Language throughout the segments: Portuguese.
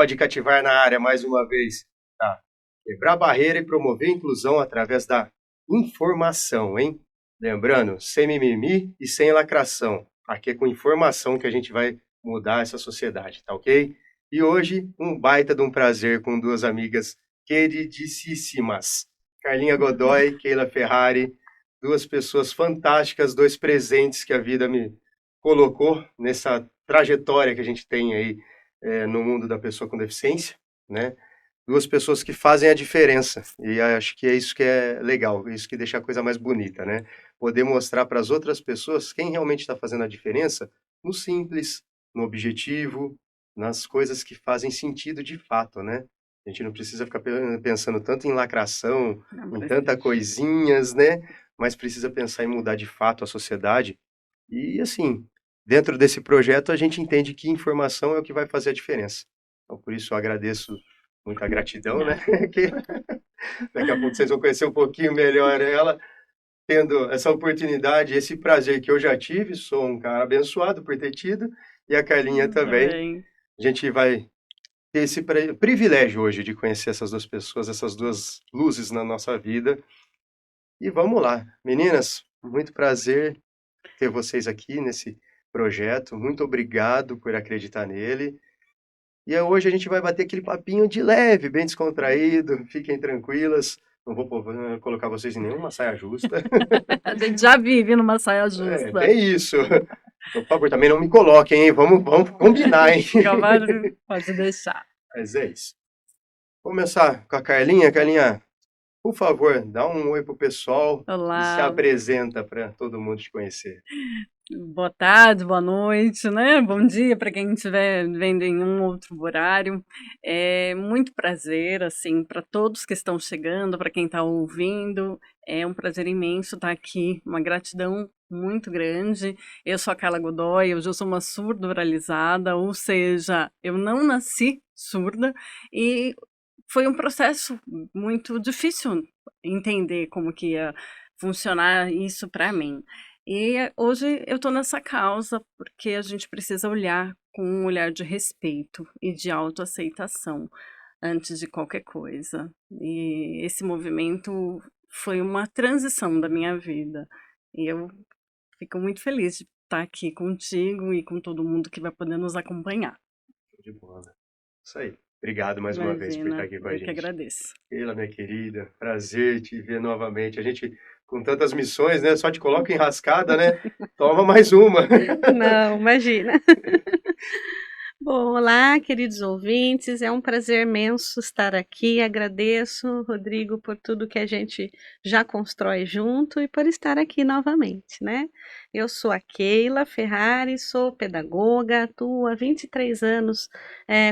pode cativar na área mais uma vez. Tá. Quebrar barreira e promover a inclusão através da informação, hein? Lembrando, sem mimimi e sem lacração. Aqui é com informação que a gente vai mudar essa sociedade, tá ok? E hoje, um baita de um prazer com duas amigas queridíssimas. Carlinha Godoy, Keila Ferrari, duas pessoas fantásticas, dois presentes que a vida me colocou nessa trajetória que a gente tem aí no mundo da pessoa com deficiência, né? Duas pessoas que fazem a diferença, e acho que é isso que é legal, isso que deixa a coisa mais bonita, né? Poder mostrar para as outras pessoas quem realmente está fazendo a diferença no simples, no objetivo, nas coisas que fazem sentido de fato, né? A gente não precisa ficar pensando tanto em lacração, em tanta coisinhas, né? Mas precisa pensar em mudar de fato a sociedade. E assim, dentro desse projeto a gente entende que informação é o que vai fazer a diferença. Então, por isso eu agradeço muita gratidão, né? Que daqui a pouco vocês vão conhecer um pouquinho melhor ela, tendo essa oportunidade, esse prazer que eu já tive. Sou um cara abençoado por ter tido, e a Carlinha também. A gente vai ter esse privilégio hoje de conhecer essas duas pessoas, essas duas luzes na nossa vida. E vamos lá. Meninas, muito prazer ter vocês aqui nesse projeto. Muito obrigado por acreditar nele. E hoje a gente vai bater aquele papinho de leve, bem descontraído. Fiquem tranquilas. Não vou colocar vocês em nenhuma saia justa. A gente já vive numa saia justa. Tem isso. Por favor, também não me coloquem, hein? Vamos combinar, hein? Pode deixar. Mas é isso. Vou começar com a Carlinha. Carlinha, por favor, dá um oi pro pessoal. Olá. E se apresenta para todo mundo te conhecer. Boa tarde, boa noite, né? Bom dia para quem estiver vendo em um outro horário. É muito prazer, assim, para todos que estão chegando, para quem está ouvindo. É um prazer imenso estar aqui, uma gratidão muito grande. Eu sou a Carla Godoy, eu sou uma surda oralizada, ou seja, eu não nasci surda e foi um processo muito difícil entender como que ia funcionar isso para mim. E hoje eu estou nessa causa porque a gente precisa olhar com um olhar de respeito e de autoaceitação antes de qualquer coisa. E esse movimento foi uma transição da minha vida. E eu fico muito feliz de estar aqui contigo e com todo mundo que vai poder nos acompanhar. De bola. Isso aí. Obrigado mais uma vez por estar aqui com a gente. Eu que agradeço. Keila, minha querida, prazer te ver novamente. A gente, com tantas missões, né? Só te coloca enrascada, né? Toma mais uma. Não, imagina. Bom, olá, queridos ouvintes, é um prazer imenso estar aqui, agradeço, Rodrigo, por tudo que a gente já constrói junto e por estar aqui novamente, né? Eu sou a Keila Ferrari, sou pedagoga, atuo há 23 anos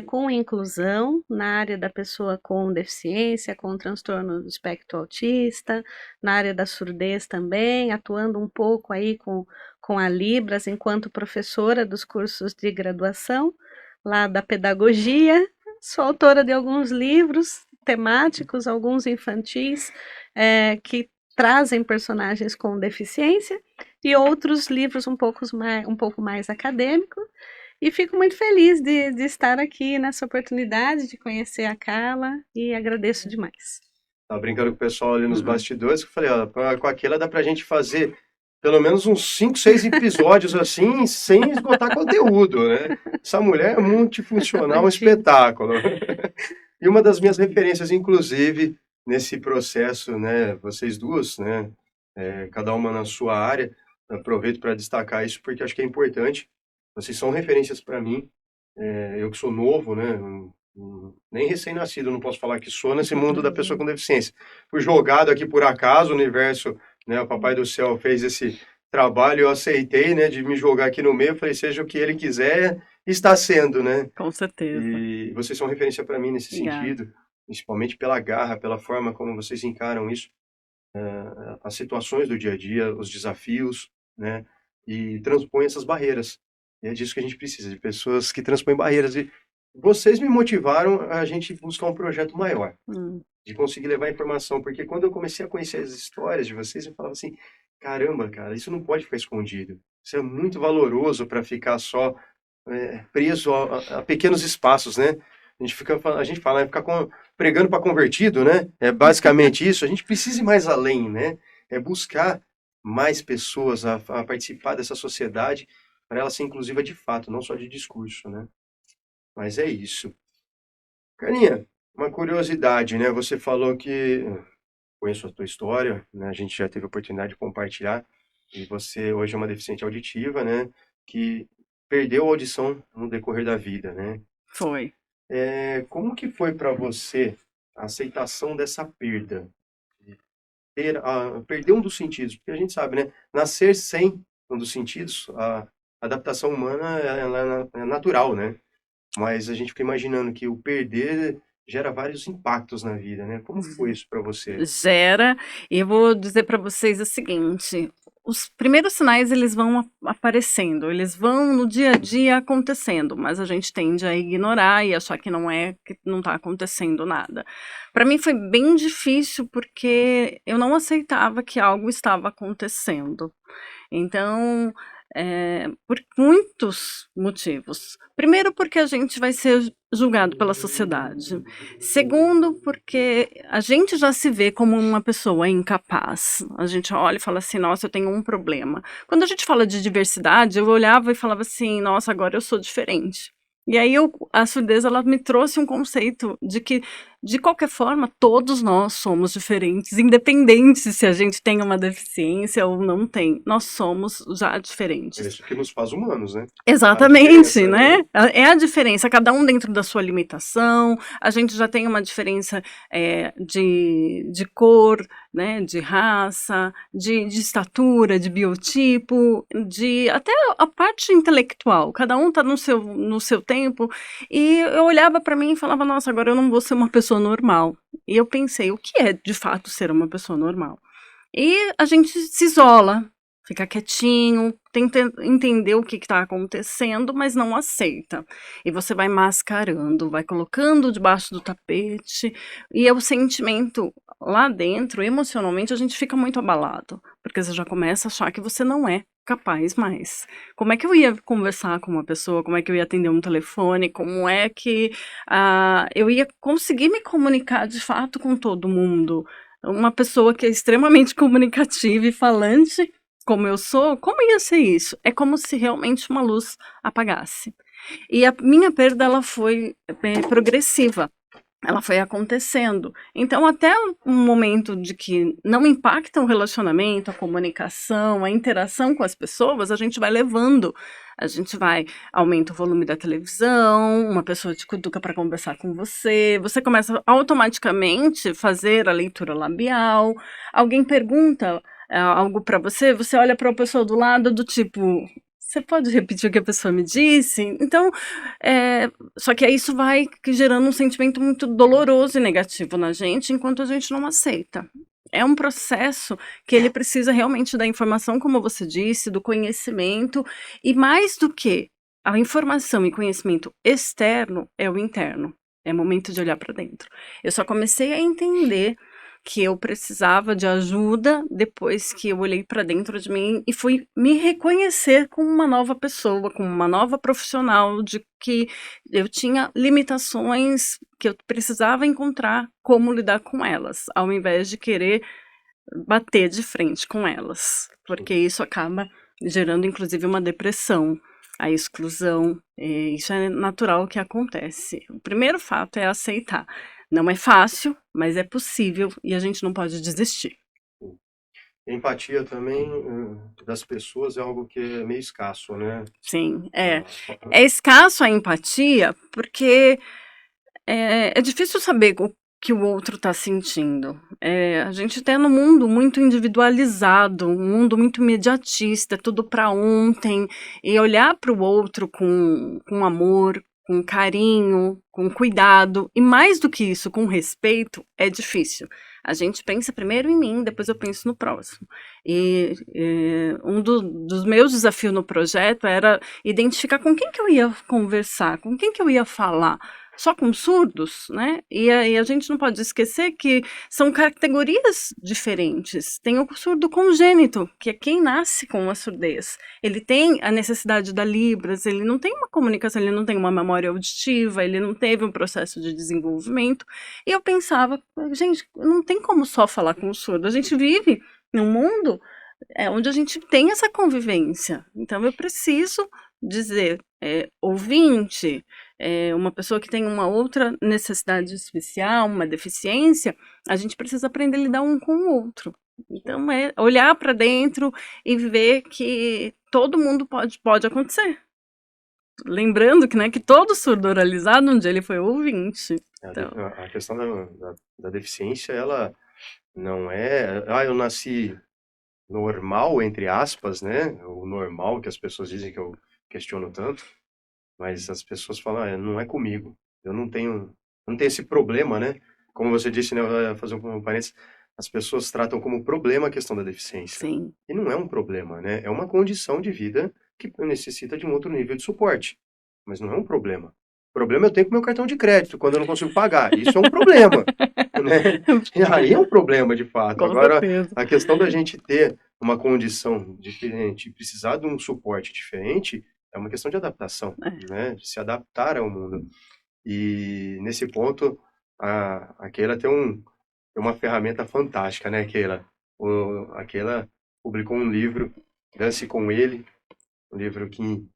com inclusão na área da pessoa com deficiência, com transtorno do espectro autista, na área da surdez também, atuando um pouco aí com a Libras enquanto professora dos cursos de graduação, lá da pedagogia. Sou autora de alguns livros temáticos, alguns infantis, que trazem personagens com deficiência, e outros livros um pouco mais acadêmicos. E fico muito feliz de estar aqui nessa oportunidade de conhecer a Carla e agradeço demais. Tava brincando com o pessoal ali nos bastidores, que eu falei, ó, com aquela dá pra gente fazer pelo menos uns 5, 6 episódios assim, sem esgotar conteúdo, né? Essa mulher é multifuncional, um espetáculo. E uma das minhas referências, inclusive, nesse processo, né, vocês duas, né, cada uma na sua área, aproveito para destacar isso porque acho que é importante. Vocês são referências para mim, eu que sou novo, né, nem recém-nascido, não posso falar que sou nesse mundo da pessoa com deficiência. Fui jogado aqui por acaso, o universo, né, o Papai do Céu fez esse trabalho, eu aceitei, né, de me jogar aqui no meio, falei, seja o que ele quiser, está sendo, né? Com certeza. E vocês são referência para mim nesse sentido, principalmente pela garra, pela forma como vocês encaram isso, as situações do dia a dia, os desafios, né, e transpõem essas barreiras. E é disso que a gente precisa, de pessoas que transpõem barreiras. E vocês me motivaram a gente buscar um projeto maior, de conseguir levar informação, porque quando eu comecei a conhecer as histórias de vocês, eu falava assim, caramba, cara, isso não pode ficar escondido. Isso é muito valoroso para ficar só preso a pequenos espaços, né? A gente fala, ficar pregando para convertido, né? É basicamente isso. A gente precisa ir mais além, né? É buscar mais pessoas a participar dessa sociedade para ela ser inclusiva de fato, não só de discurso, né? Mas é isso. Carinha, uma curiosidade, né? Você falou que conheço a tua história, né? A gente já teve a oportunidade de compartilhar e você hoje é uma deficiente auditiva, né? Que perdeu a audição no decorrer da vida, né? Foi. Como que foi para você a aceitação dessa perda? Perder um dos sentidos, porque a gente sabe, né? Nascer sem um dos sentidos, a adaptação humana ela é natural, né? Mas a gente fica imaginando que o perder gera vários impactos na vida, né? Como foi isso para você? Gera, e eu vou dizer para vocês o seguinte: os primeiros sinais eles vão aparecendo, eles vão no dia a dia acontecendo, mas a gente tende a ignorar e achar que não está acontecendo nada. Para mim foi bem difícil porque eu não aceitava que algo estava acontecendo. Então, por muitos motivos. Primeiro, porque a gente vai ser julgado pela sociedade. Segundo, porque a gente já se vê como uma pessoa incapaz. A gente olha e fala assim, nossa, eu tenho um problema. Quando a gente fala de diversidade, eu olhava e falava assim, nossa, agora eu sou diferente. E aí a surdez ela me trouxe um conceito de que, de qualquer forma, todos nós somos diferentes, independente se a gente tem uma deficiência ou não tem. Nós somos já diferentes. É isso que nos faz humanos, né? Exatamente, né? É a diferença, cada um dentro da sua limitação, a gente já tem uma diferença de cor, né, de raça, de estatura, de biotipo, de até a parte intelectual, cada um está no seu tempo, e eu olhava para mim e falava, nossa, agora eu não vou ser uma pessoa normal. E eu pensei, o que é de fato ser uma pessoa normal? E a gente se isola, fica quietinho, tenta entender o que está acontecendo, mas não aceita. E você vai mascarando, vai colocando debaixo do tapete, e é o sentimento lá dentro, emocionalmente, a gente fica muito abalado, porque você já começa a achar que você não é capaz mais. Como é que eu ia conversar com uma pessoa? Como é que eu ia atender um telefone? Como é que eu ia conseguir me comunicar de fato com todo mundo? Uma pessoa que é extremamente comunicativa e falante, como eu sou, como ia ser isso? É como se realmente uma luz apagasse. E a minha perda, ela foi progressiva. Ela foi acontecendo. Então, até um momento de que não impacta o relacionamento, a comunicação, a interação com as pessoas, a gente vai levando. A gente aumenta o volume da televisão, uma pessoa te cutuca para conversar com você, você começa automaticamente a fazer a leitura labial, alguém pergunta algo para você, você olha para a pessoa do lado do tipo, você pode repetir o que a pessoa me disse? Então, só que aí isso vai gerando um sentimento muito doloroso e negativo na gente, enquanto a gente não aceita. É um processo que ele precisa realmente da informação, como você disse, do conhecimento, e mais do que a informação e conhecimento externo, é o interno. É momento de olhar para dentro. Eu só comecei a entender que eu precisava de ajuda depois que eu olhei para dentro de mim e fui me reconhecer como uma nova pessoa, como uma nova profissional, de que eu tinha limitações que eu precisava encontrar como lidar com elas, ao invés de querer bater de frente com elas, porque isso acaba gerando inclusive uma depressão, a exclusão, isso é natural que acontece. O primeiro fato é aceitar. Não é fácil, mas é possível e a gente não pode desistir. Empatia também das pessoas é algo que é meio escasso, né? Sim, é escasso a empatia porque é difícil saber o que o outro está sentindo. A gente está num mundo muito individualizado, um mundo muito imediatista, tudo para ontem, e olhar para o outro com amor, com carinho, com cuidado, e mais do que isso, com respeito, é difícil. A gente pensa primeiro em mim, depois eu penso no próximo. E um dos meus desafios no projeto era identificar com quem que eu ia conversar, com quem que eu ia falar, só com surdos, né? E a gente não pode esquecer que são categorias diferentes. Tem o surdo congênito, que é quem nasce com a surdez. Ele tem a necessidade da Libras, ele não tem uma comunicação, ele não tem uma memória auditiva, ele não teve um processo de desenvolvimento. E eu pensava, gente, não tem como só falar com o surdo. A gente vive num mundo onde a gente tem essa convivência. Então eu preciso dizer, ouvinte, uma pessoa que tem uma outra necessidade especial, uma deficiência, a gente precisa aprender a lidar um com o outro. Então é olhar para dentro e ver que todo mundo pode acontecer. Lembrando que, né, que todo surdo oralizado, um dia ele foi ouvinte. Então... A questão da deficiência, ela não é... eu nasci normal, entre aspas, né? O normal que as pessoas dizem, que eu questiono tanto, mas as pessoas falam, não é comigo. Eu não tenho esse problema, né? Como você disse, né? Eu vou fazer um parênteses. As pessoas tratam como problema a questão da deficiência. Sim. E não é um problema, né? É uma condição de vida que necessita de um outro nível de suporte. Mas não é um problema. O problema eu tenho com meu cartão de crédito, quando eu não consigo pagar. Isso é um problema, né? E aí é um problema, de fato. Com Agora, certeza. a questão da gente ter uma condição diferente, precisar de um suporte diferente, é uma questão de adaptação, né? De se adaptar ao mundo. E, nesse ponto, a Keila tem uma ferramenta fantástica, né, Keila? A Keila publicou um livro, Dance com Ele, um livro que...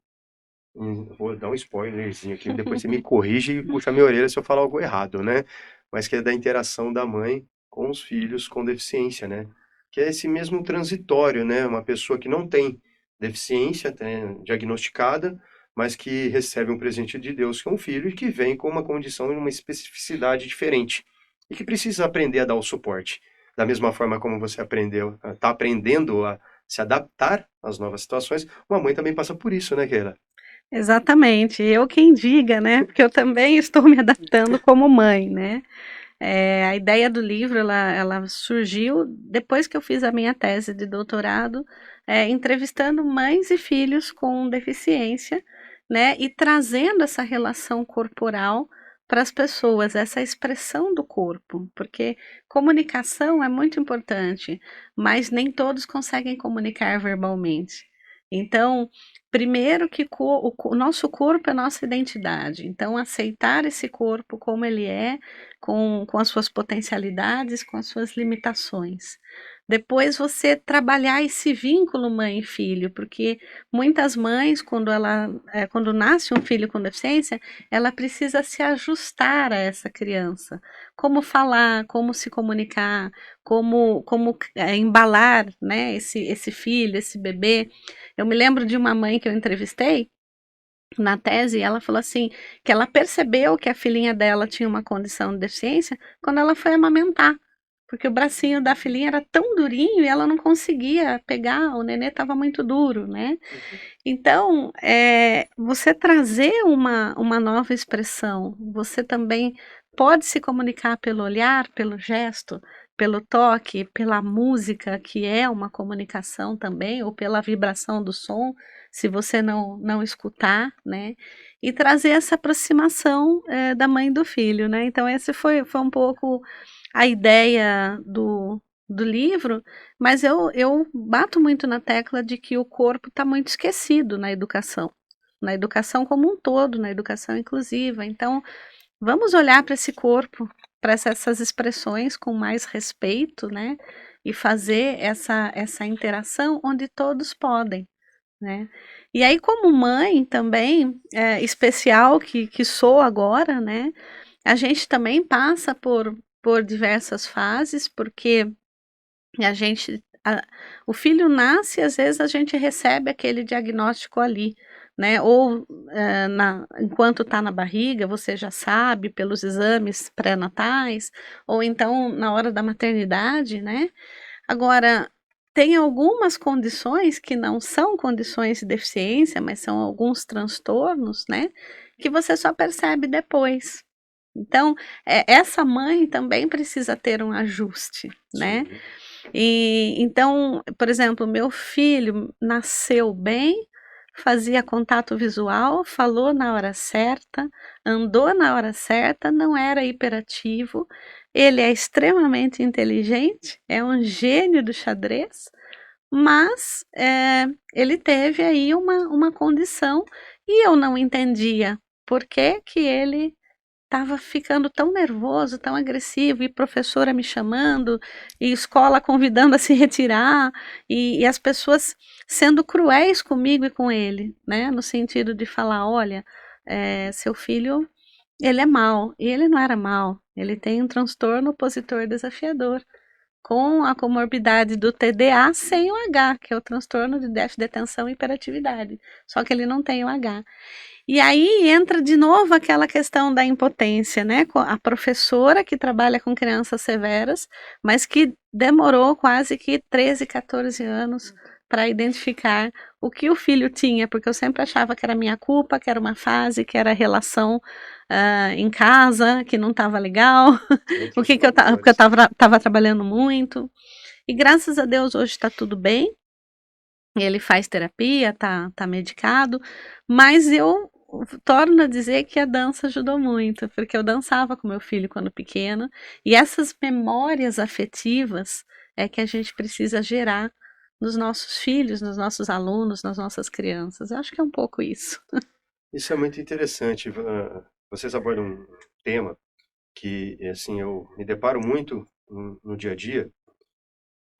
Vou dar um spoilerzinho aqui, depois você me corrige e puxa minha orelha se eu falar algo errado, né? Mas que é da interação da mãe com os filhos com deficiência, né? Que é esse mesmo transitório, né? Uma pessoa que não tem deficiência, diagnosticada, mas que recebe um presente de Deus, que é um filho, e que vem com uma condição e uma especificidade diferente. E que precisa aprender a dar o suporte. Da mesma forma como você está aprendendo a se adaptar às novas situações, uma mãe também passa por isso, né, Keila? Exatamente, eu quem diga, né? Porque eu também estou me adaptando como mãe, né? A ideia do livro, ela surgiu depois que eu fiz a minha tese de doutorado, entrevistando mães e filhos com deficiência, né? E trazendo essa relação corporal para as pessoas, essa expressão do corpo, porque comunicação é muito importante, mas nem todos conseguem comunicar verbalmente. Então, primeiro que o nosso corpo é a nossa identidade, então aceitar esse corpo como ele é, com as suas potencialidades, com as suas limitações. Depois você trabalhar esse vínculo mãe e filho, porque muitas mães, quando nasce um filho com deficiência, ela precisa se ajustar a essa criança. Como falar, como se comunicar, como embalar, né, esse filho, esse bebê. Eu me lembro de uma mãe que eu entrevistei na tese, e ela falou assim, que ela percebeu que a filhinha dela tinha uma condição de deficiência quando ela foi amamentar, porque o bracinho da filhinha era tão durinho e ela não conseguia pegar, o nenê estava muito duro, né? Então, você trazer uma nova expressão, você também pode se comunicar pelo olhar, pelo gesto, pelo toque, pela música, que é uma comunicação também, ou pela vibração do som, se você não escutar, né? E trazer essa aproximação da mãe e do filho, né? Então, esse foi um pouco a ideia do livro, mas eu bato muito na tecla de que o corpo está muito esquecido na educação como um todo, na educação inclusiva. Então, vamos olhar para esse corpo, para essas expressões com mais respeito, né? E fazer essa interação onde todos podem, né? E aí, como mãe também, especial que sou agora, né? A gente também passa por diversas fases, porque o filho nasce e às vezes a gente recebe aquele diagnóstico ali, né? Ou enquanto está na barriga, você já sabe pelos exames pré-natais, ou então na hora da maternidade, né? Agora, tem algumas condições que não são condições de deficiência, mas são alguns transtornos, né? Que você só percebe depois. Então, essa mãe também precisa ter um ajuste, né? E então, por exemplo, meu filho nasceu bem, fazia contato visual, falou na hora certa, andou na hora certa, não era hiperativo. Ele é extremamente inteligente, é um gênio do xadrez, mas ele teve aí uma condição e eu não entendia por que que ele estava ficando tão nervoso, tão agressivo, e professora me chamando, e escola convidando a se retirar, e as pessoas sendo cruéis comigo e com ele, né? No sentido de falar, olha, seu filho, ele é mau, e ele não era mau, ele tem um transtorno opositor desafiador, com a comorbidade do TDA sem o H, que é o transtorno de déficit de atenção e hiperatividade, só que ele não tem o H. E aí entra de novo aquela questão da impotência, né? A professora que trabalha com crianças severas, mas que demorou quase que 13, 14 anos para identificar o que o filho tinha, porque eu sempre achava que era minha culpa, que era uma fase, que era a relação em casa, que não estava legal, porque eu estava trabalhando muito. E graças a Deus hoje está tudo bem. Ele faz terapia, tá medicado, mas eu torno a dizer que a dança ajudou muito, porque eu dançava com meu filho quando pequeno, e essas memórias afetivas é que a gente precisa gerar nos nossos filhos, nos nossos alunos, nas nossas crianças. Eu acho que é um pouco isso. Isso é muito interessante. Vocês abordam um tema que, assim, eu me deparo muito no dia a dia.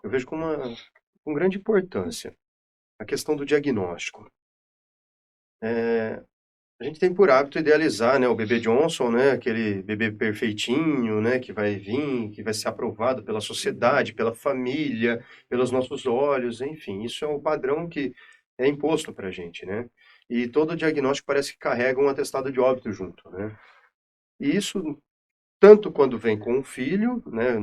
Eu vejo com grande importância a questão do diagnóstico. A gente tem por hábito idealizar, né, o bebê Johnson, né, aquele bebê perfeitinho, né, que vai vir, que vai ser aprovado pela sociedade, pela família, pelos nossos olhos, enfim, isso é um padrão que é imposto para a gente, né? E todo diagnóstico parece que carrega um atestado de óbito junto, né? E isso tanto quando vem com um filho, né,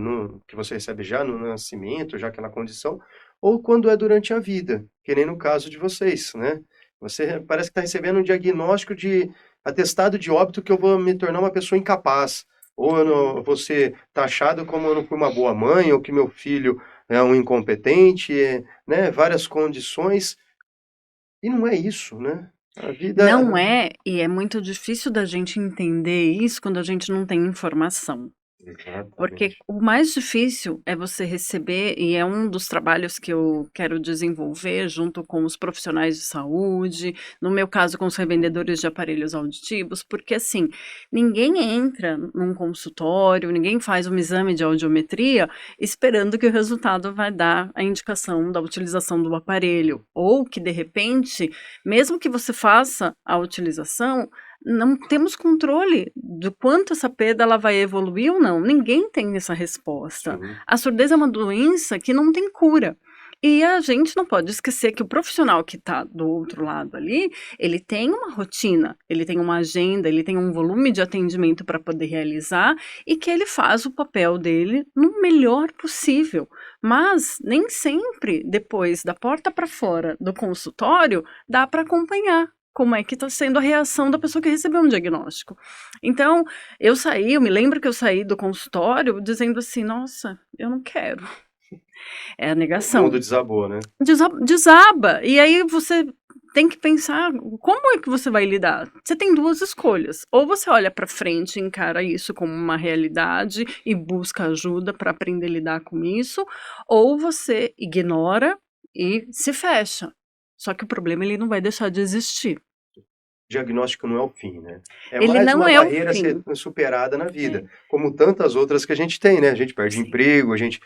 que você recebe já no nascimento, já aquela condição, ou quando é durante a vida, que nem no caso de vocês, né? Você parece que está recebendo um diagnóstico de atestado de óbito que eu vou me tornar uma pessoa incapaz, ou eu vou ser taxado como eu não fui uma boa mãe, ou que meu filho é um incompetente, né? Várias condições, e não é isso, né? A vida... Não é, e é muito difícil da gente entender isso quando a gente não tem informação. Porque Exatamente. o mais difícil é você receber, e é um dos trabalhos que eu quero desenvolver junto com os profissionais de saúde, no meu caso com os revendedores de aparelhos auditivos, porque assim, ninguém entra num consultório, ninguém faz um exame de audiometria esperando que o resultado vai dar a indicação da utilização do aparelho, ou que de repente, mesmo que você faça a utilização, não temos controle do quanto essa perda ela vai evoluir ou não. Ninguém tem essa resposta. Sim. A surdez é uma doença que não tem cura. E a gente não pode esquecer que o profissional que está do outro lado ali, ele tem uma rotina, ele tem uma agenda, ele tem um volume de atendimento para poder realizar e que ele faz o papel dele no melhor possível. Mas nem sempre, depois da porta para fora do consultório, dá para acompanhar como é que está sendo a reação da pessoa que recebeu um diagnóstico. Então, eu me lembro que eu saí do consultório dizendo assim, nossa, eu não quero. É a O negação. mundo desabou, né? Desaba. E aí você tem que pensar como é que você vai lidar. Você tem duas escolhas. Ou você olha para frente e encara isso como uma realidade e busca ajuda para aprender a lidar com isso, ou você ignora e se fecha. Só que o problema ele não vai deixar de existir. Diagnóstico não é o fim, né? É Ele mais não uma é o barreira a ser fim. superada na vida, como tantas outras que a gente tem, né? A gente perde Sim. emprego, a gente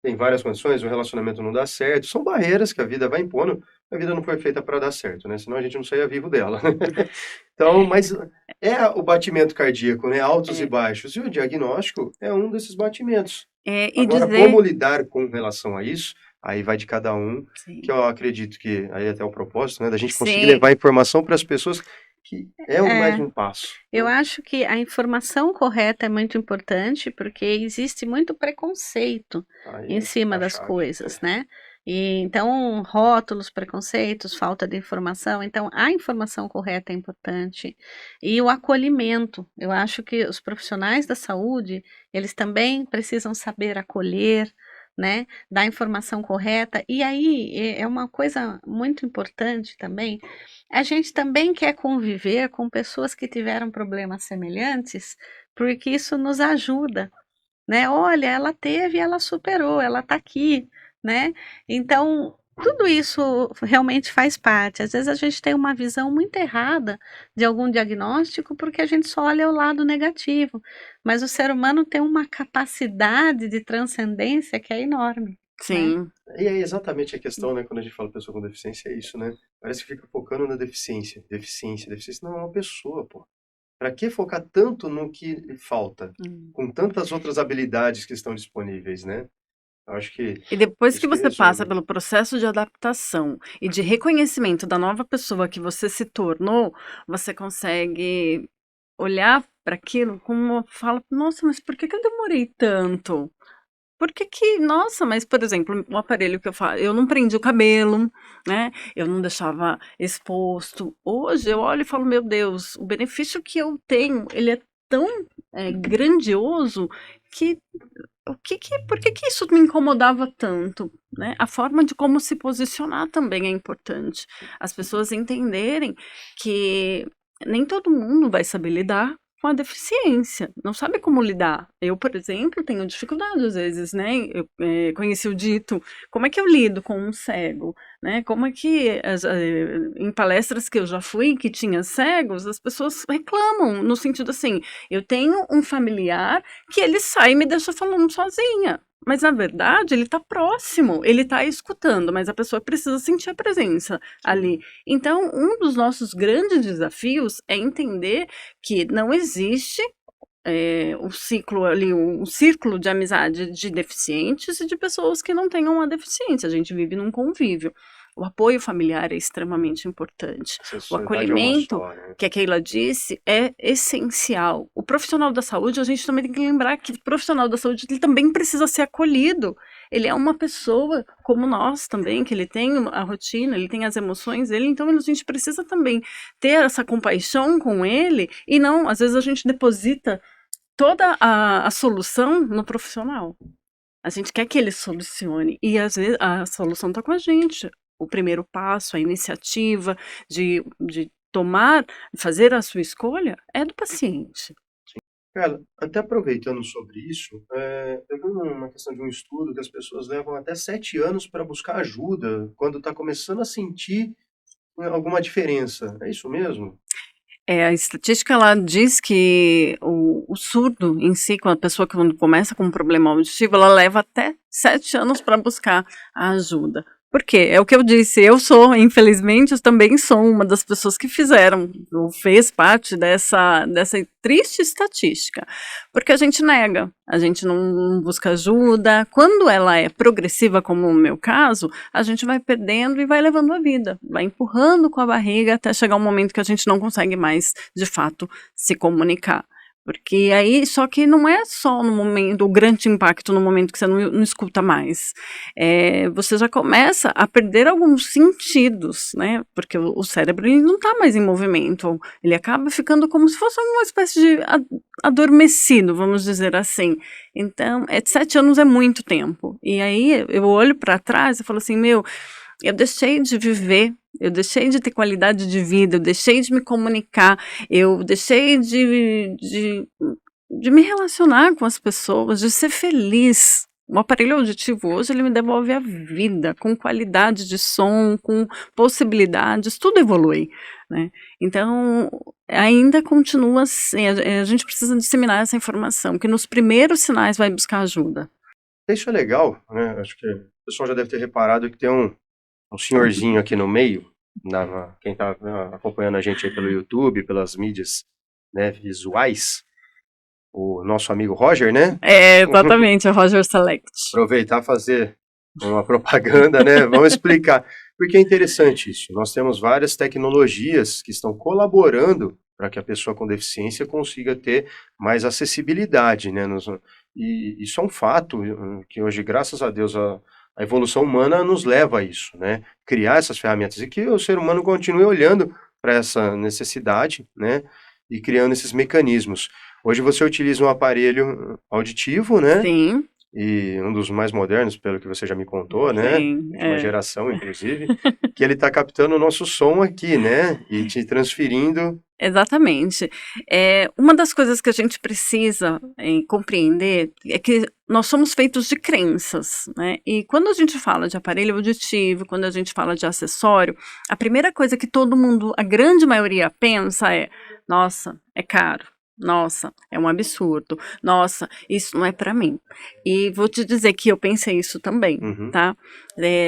tem várias condições, o relacionamento não dá certo, são barreiras que a vida vai impondo, a vida não foi feita para dar certo, né? Senão a gente não saía vivo dela. Então, mas é o batimento cardíaco, né? Altos e baixos, e o diagnóstico é um desses batimentos. E Agora, dizer... como lidar com relação a isso, aí vai de cada um, Sim. que eu acredito que aí até o propósito, né, da gente conseguir Sim. levar informação para as pessoas, que é mais um passo. Eu acho que a informação correta é muito importante, porque existe muito preconceito em cima das coisas, né? E, então, rótulos, preconceitos, falta de informação. Então, a informação correta é importante. E o acolhimento. Eu acho que os profissionais da saúde, eles também precisam saber acolher, né? Dar a informação correta. E aí é uma coisa muito importante também. A gente também quer conviver com pessoas que tiveram problemas semelhantes, porque isso nos ajuda, né? Olha, ela teve, ela superou, ela está aqui, né? Então, tudo isso realmente faz parte. Às vezes a gente tem uma visão muito errada de algum diagnóstico porque a gente só olha o lado negativo. Mas o ser humano tem uma capacidade de transcendência que é enorme, né? Sim. E é exatamente a questão, né? Quando a gente fala pessoa com deficiência, é isso, né? Parece que fica focando na deficiência. Deficiência não é uma pessoa, pô. Pra que focar tanto no que lhe falta? Com tantas outras habilidades que estão disponíveis, né? Eu acho que E depois que isso que você passa resume. pelo processo de adaptação e de reconhecimento da nova pessoa que você se tornou, você consegue olhar para aquilo como fala, nossa, mas por que que eu demorei tanto? Por que que, nossa, mas por exemplo, o aparelho que eu faço, eu não prendi o cabelo, né? Eu não deixava exposto. Hoje eu olho e falo, meu Deus, o benefício que eu tenho, ele é tão grandioso que por que que isso me incomodava tanto, né? A forma de como se posicionar também é importante. As pessoas entenderem que nem todo mundo vai saber lidar com a deficiência, não sabe como lidar. Eu, por exemplo, tenho dificuldade às vezes, né? Eu conheci o dito, como é que eu lido com um cego, né? Como é que em palestras que eu já fui que tinha cegos, as pessoas reclamam no sentido assim, eu tenho um familiar que ele sai e me deixa falando sozinha. Mas na verdade ele está próximo, ele está escutando, mas a pessoa precisa sentir a presença ali. Então, um dos nossos grandes desafios é entender que não existe o ciclo ali, um círculo de amizade de deficientes e de pessoas que não tenham uma deficiência. A gente vive num convívio. O apoio familiar é extremamente importante. Essa O sociedade é uma acolhimento, só, né? que a Keila disse, é essencial. O profissional da saúde, a gente também tem que lembrar que o profissional da saúde ele também precisa ser acolhido. Ele é uma pessoa como nós também, que ele tem a rotina, ele tem as emoções dele, então a gente precisa também ter essa compaixão com ele e não, às vezes a gente deposita toda a solução no profissional. A gente quer que ele solucione e às vezes a solução está com a gente. O primeiro passo, a iniciativa de tomar, fazer a sua escolha é do paciente. Cara, até aproveitando sobre isso, eu vi uma questão de um estudo que as pessoas levam até 7 anos para buscar ajuda quando está começando a sentir alguma diferença. É isso mesmo? A estatística ela diz que o surdo em si, quando a pessoa quando começa com um problema auditivo, ela leva até 7 anos para buscar a ajuda. Por quê? É o que eu disse, infelizmente, eu também sou uma das pessoas que fez parte dessa triste estatística, porque a gente nega, a gente não busca ajuda, quando ela é progressiva, como no meu caso, a gente vai perdendo e vai levando a vida, vai empurrando com a barriga até chegar um momento que a gente não consegue mais, de fato, se comunicar. Porque aí, só que não é só no momento, o grande impacto no momento que você não escuta mais. Você já começa a perder alguns sentidos, né? Porque o cérebro ele não está mais em movimento. Ele acaba ficando como se fosse uma espécie de adormecido, vamos dizer assim. Então, 7 anos é muito tempo. E aí, eu olho para trás e falo assim, eu deixei de viver, eu deixei de ter qualidade de vida, eu deixei de me comunicar, eu deixei de me relacionar com as pessoas, de ser feliz. O aparelho auditivo hoje, ele me devolve a vida, com qualidade de som, com possibilidades, tudo evolui, né? Então, ainda continua assim, a gente precisa disseminar essa informação, que nos primeiros sinais vai buscar ajuda. Isso é legal, né? Acho que o pessoal já deve ter reparado que tem um senhorzinho aqui no meio, quem está acompanhando a gente aí pelo YouTube, pelas mídias, né, visuais, o nosso amigo Roger, né? Exatamente, o Roger Select. Aproveitar e fazer uma propaganda, né? Vamos explicar. Porque é interessante isso. Nós temos várias tecnologias que estão colaborando para que a pessoa com deficiência consiga ter mais acessibilidade, né? E isso é um fato que hoje, graças a Deus, a evolução humana nos leva a isso, né? Criar essas ferramentas e que o ser humano continue olhando para essa necessidade, né? E criando esses mecanismos. Hoje você utiliza um aparelho auditivo, né? Sim. e um dos mais modernos, pelo que você já me contou, né? Sim, De uma geração, inclusive, que ele está captando o nosso som aqui, né? E te transferindo. Exatamente. Uma das coisas que a gente precisa compreender é que nós somos feitos de crenças, né? E quando a gente fala de aparelho auditivo, quando a gente fala de acessório, a primeira coisa que todo mundo, a grande maioria, pensa é: nossa, é caro. Nossa, é um absurdo. Nossa, isso não é para mim. E vou te dizer que eu pensei isso também, Uhum. tá?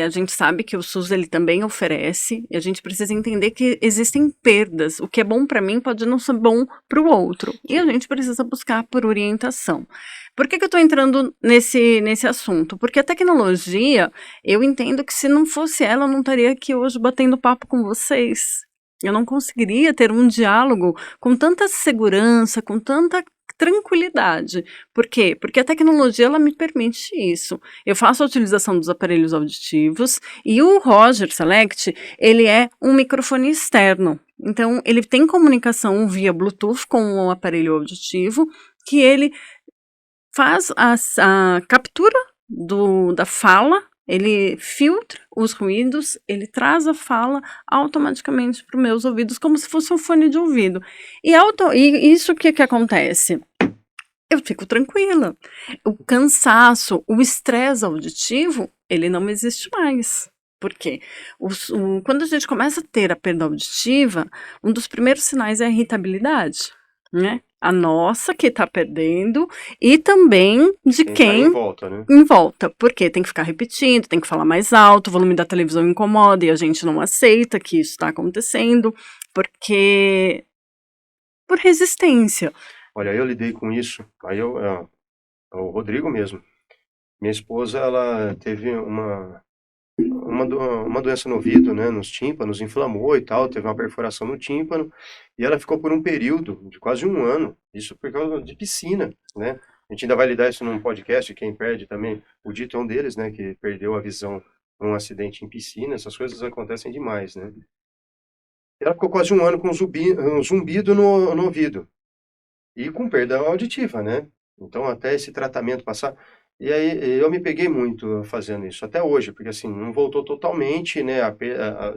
A gente sabe que o SUS ele também oferece, e a gente precisa entender que existem perdas. O que é bom para mim pode não ser bom para o outro. E a gente precisa buscar por orientação. Por que eu estou entrando nesse assunto? Porque a tecnologia, eu entendo que se não fosse ela, eu não estaria aqui hoje batendo papo com vocês. Eu não conseguiria ter um diálogo com tanta segurança, com tanta tranquilidade. Por quê? Porque a tecnologia ela me permite isso. Eu faço a utilização dos aparelhos auditivos e o Roger Select, ele é um microfone externo. Então, ele tem comunicação via Bluetooth com o aparelho auditivo, que ele faz a captura da fala, ele filtra os ruídos, ele traz a fala automaticamente para os meus ouvidos, como se fosse um fone de ouvido. E isso que acontece? Eu fico tranquila. O cansaço, o estresse auditivo, ele não existe mais. Por quê? Quando a gente começa a ter a perda auditiva, um dos primeiros sinais é a irritabilidade, né? A nossa que está perdendo e também de quem tá em volta, né? Em volta, porque tem que ficar repetindo, tem que falar mais alto, o volume da televisão incomoda e a gente não aceita que isso está acontecendo, porque por resistência. Olha, eu lidei com isso, aí o Rodrigo mesmo. Minha esposa, ela teve uma doença no ouvido, né, nos tímpanos, inflamou e tal, teve uma perfuração no tímpano, e ela ficou por um período de quase um ano, isso por causa de piscina, né? A gente ainda vai lidar isso num podcast, quem perde também, o Dito é um deles, né, que perdeu a visão num acidente em piscina, essas coisas acontecem demais, né? Ela ficou quase um ano com um zumbido no ouvido, e com perda auditiva, né? Então, até esse tratamento passar. E aí, eu me peguei muito fazendo isso, até hoje, porque assim, não voltou totalmente, né?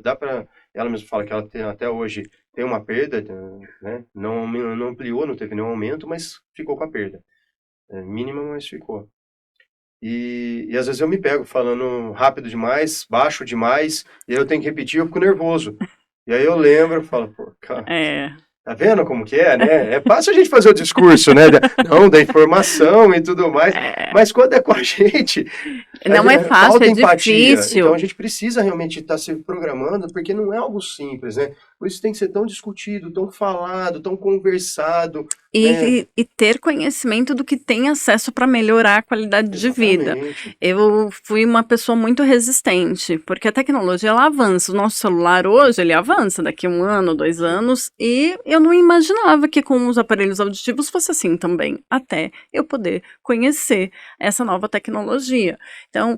Dá para. Ela mesma fala que ela tem, até hoje tem uma perda, né? Não ampliou, não teve nenhum aumento, mas ficou com a perda. Mínima, mas ficou. E às vezes eu me pego falando rápido demais, baixo demais, e aí eu tenho que repetir, eu fico nervoso. E aí eu lembro, falo, pô, cara. Tá vendo como que é, né? É fácil a gente fazer o discurso, né? Não, da informação e tudo mais. Mas quando é com a gente... Não é fácil, falta empatia. Difícil. Então a gente precisa realmente estar se programando, porque não é algo simples, né? Por isso tem que ser tão discutido, tão falado, tão conversado. E ter conhecimento do que tem acesso para melhorar a qualidade de vida. Eu fui uma pessoa muito resistente, porque a tecnologia ela avança. O nosso celular hoje, ele avança daqui 1 ano, 2 anos, e eu não imaginava que com os aparelhos auditivos fosse assim também, até eu poder conhecer essa nova tecnologia. Então,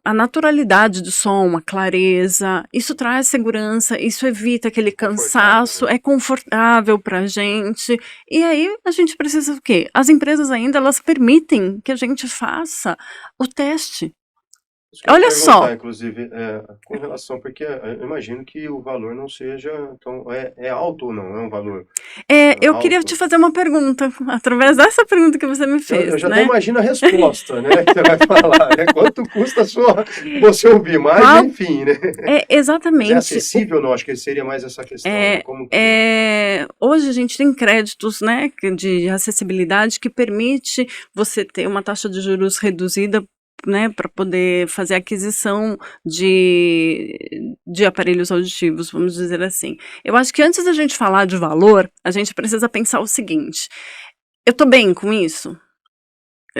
a naturalidade do som, a clareza, isso traz segurança, isso evita aquele cansaço, é confortável para a gente. E aí a gente precisa o quê? As empresas ainda, elas permitem que a gente faça o teste. Olha só. Inclusive, com relação, porque eu imagino que o valor não seja tão... É alto ou não? É um valor eu alto. Queria te fazer uma pergunta, através dessa pergunta que você me fez. Eu já até imagino a resposta, né? Que você vai falar, né? Quanto custa você ouvir mais, enfim, né? Exatamente. Mas é acessível ou não? Acho que seria mais essa questão. Né? Hoje a gente tem créditos, né, de acessibilidade que permite você ter uma taxa de juros reduzida, né, para poder fazer aquisição de aparelhos auditivos, vamos dizer assim. Eu acho que antes da gente falar de valor, a gente precisa pensar o seguinte: eu tô bem com isso?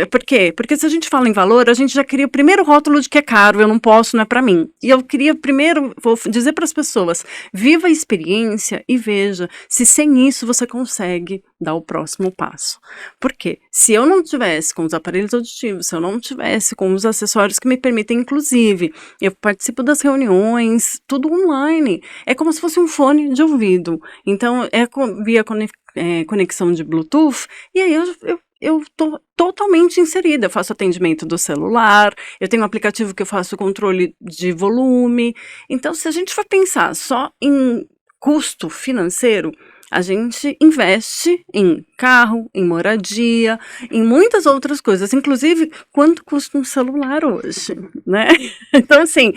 Por quê? Porque se a gente fala em valor, a gente já cria o primeiro rótulo de que é caro, eu não posso, não é para mim. E eu queria primeiro, vou dizer para as pessoas, viva a experiência e veja se sem isso você consegue dar o próximo passo. Por quê? Se eu não tivesse com os aparelhos auditivos, se eu não tivesse com os acessórios que me permitem, inclusive, eu participo das reuniões, tudo online. É como se fosse um fone de ouvido. Então, via conexão de Bluetooth, e aí eu estou totalmente inserida. Eu faço atendimento do celular, eu tenho um aplicativo que eu faço controle de volume. Então, se a gente for pensar só em custo financeiro, a gente investe em carro, em moradia, em muitas outras coisas, inclusive quanto custa um celular hoje, né? Então, assim,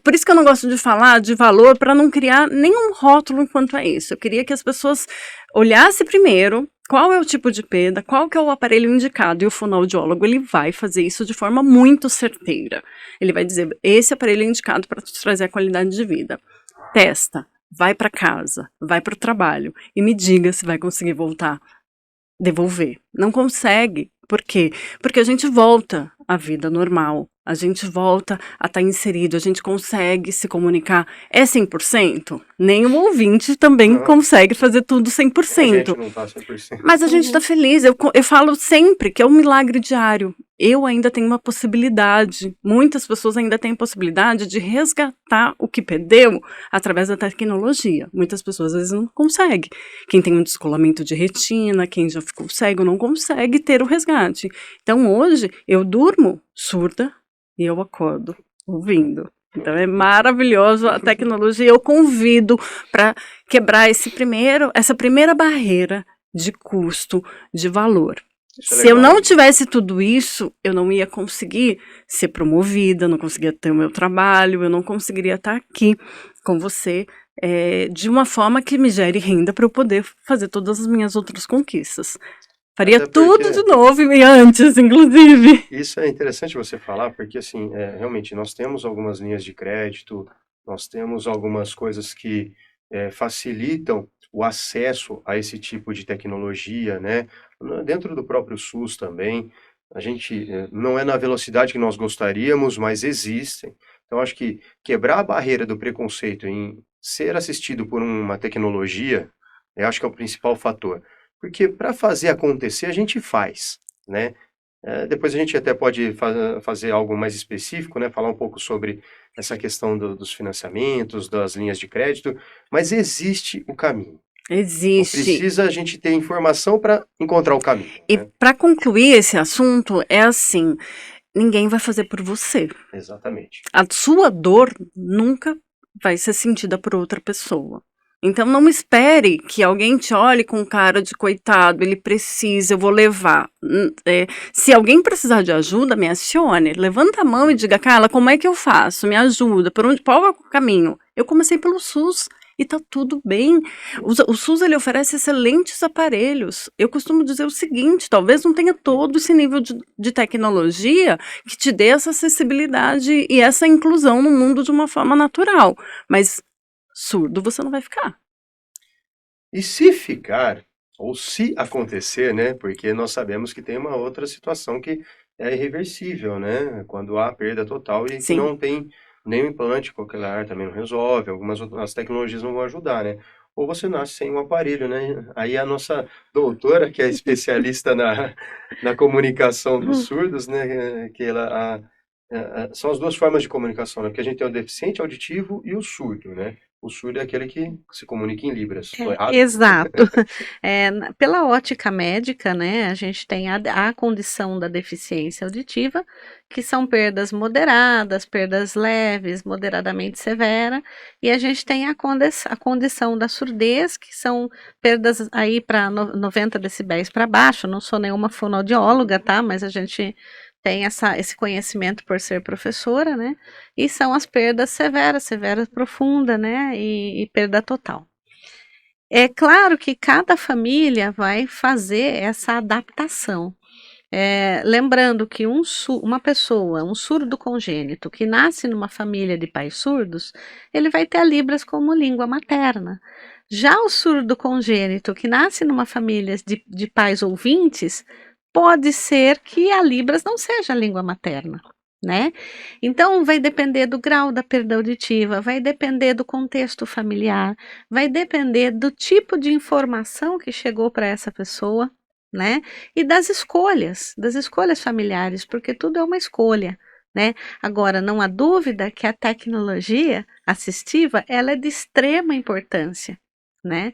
por isso que eu não gosto de falar de valor, para não criar nenhum rótulo quanto a isso. Eu queria que as pessoas olhassem primeiro qual é o tipo de perda, qual que é o aparelho indicado, e o fonoaudiólogo, ele vai fazer isso de forma muito certeira. Ele vai dizer, esse aparelho é indicado para te trazer a qualidade de vida. Testa. Vai para casa, vai para o trabalho e me diga se vai conseguir voltar, devolver. Não consegue. Por quê? Porque a gente volta à vida normal, a gente volta a estar inserido, a gente consegue se comunicar. É 100%? Nem o ouvinte também consegue fazer tudo 100%. A gente não tá 100%. Mas a gente está feliz. Eu falo sempre que é um milagre diário. Eu ainda tenho uma possibilidade, muitas pessoas ainda têm a possibilidade de resgatar o que perdeu através da tecnologia. Muitas pessoas às vezes não conseguem. Quem tem um descolamento de retina, quem já ficou cego, não consegue ter o resgate. Então hoje eu durmo surda e eu acordo ouvindo. Então é maravilhoso a tecnologia. Eu convido para quebrar essa primeira barreira de custo, de valor. Se eu não tivesse tudo isso, eu não ia conseguir ser promovida, não conseguiria ter o meu trabalho, eu não conseguiria estar aqui com você de uma forma que me gere renda para eu poder fazer todas as minhas outras conquistas. Faria tudo de novo e antes, inclusive. Isso é interessante você falar, porque assim, realmente nós temos algumas linhas de crédito, nós temos algumas coisas que facilitam o acesso a esse tipo de tecnologia, né? Dentro do próprio SUS também, a gente não é na velocidade que nós gostaríamos, mas existem. Então, acho que quebrar a barreira do preconceito em ser assistido por uma tecnologia, eu acho que é o principal fator. Porque para fazer acontecer, a gente faz, né? Depois a gente até pode fazer algo mais específico, né? Falar um pouco sobre essa questão dos financiamentos, das linhas de crédito, mas existe o caminho. Existe. Precisa a gente ter informação para encontrar o caminho. E né? para concluir esse assunto, é assim, ninguém vai fazer por você. Exatamente. A sua dor nunca vai ser sentida por outra pessoa. Então não espere que alguém te olhe com cara de coitado, ele precisa, eu vou levar. Se alguém precisar de ajuda, me acione. Levanta a mão e diga, Carla, como é que eu faço? Me ajuda. Qual é o caminho? Eu comecei pelo SUS. E tá tudo bem. O SUS, ele oferece excelentes aparelhos. Eu costumo dizer o seguinte, talvez não tenha todo esse nível de tecnologia que te dê essa acessibilidade e essa inclusão no mundo de uma forma natural. Mas surdo você não vai ficar. E se ficar, ou se acontecer, né? Porque nós sabemos que tem uma outra situação que é irreversível, né? Quando há perda total e que não tem nem o implante coclear também não resolve, algumas outras tecnologias não vão ajudar, né? Ou você nasce sem um aparelho, né? Aí a nossa doutora, que é especialista na comunicação dos surdos, né? Que ela, são as duas formas de comunicação, né? Porque a gente tem o deficiente auditivo e o surdo, né? O surdo é aquele que se comunica em libras. Exato. Pela ótica médica, né, a gente tem a condição da deficiência auditiva, que são perdas moderadas, perdas leves, moderadamente severa, e a gente tem a condição da surdez, que são perdas aí para 90 decibéis para baixo. Eu não sou nenhuma fonoaudióloga, tá? Mas a gente tem esse conhecimento por ser professora, né? E são as perdas severas, profunda, né? E perda total. É claro que cada família vai fazer essa adaptação. Lembrando que uma pessoa, um surdo congênito, que nasce numa família de pais surdos, ele vai ter a Libras como língua materna. Já o surdo congênito, que nasce numa família de pais ouvintes, pode ser que a Libras não seja a língua materna, né? Então, vai depender do grau da perda auditiva, vai depender do contexto familiar, vai depender do tipo de informação que chegou para essa pessoa, né? E das escolhas familiares, porque tudo é uma escolha, né? Agora, não há dúvida que a tecnologia assistiva, ela é de extrema importância, né?